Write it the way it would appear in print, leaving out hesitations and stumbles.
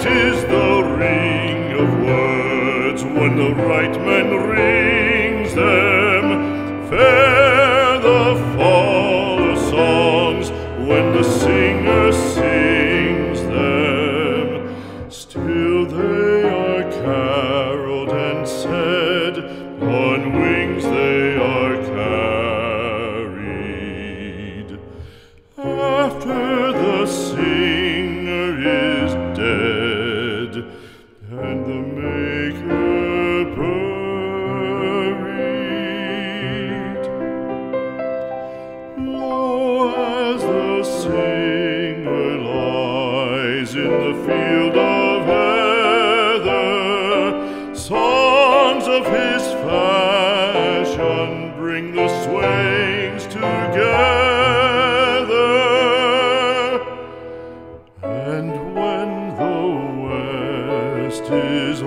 It is the ring of words when the right man rings them. Fair the fall of songs when the singer sings them. Still they are caroled and said, on wings they are carried. After the singer is dead and the maker buried, lo, as the singer lies in the field of heather, songs of his fashion bring the swains together. And when the west is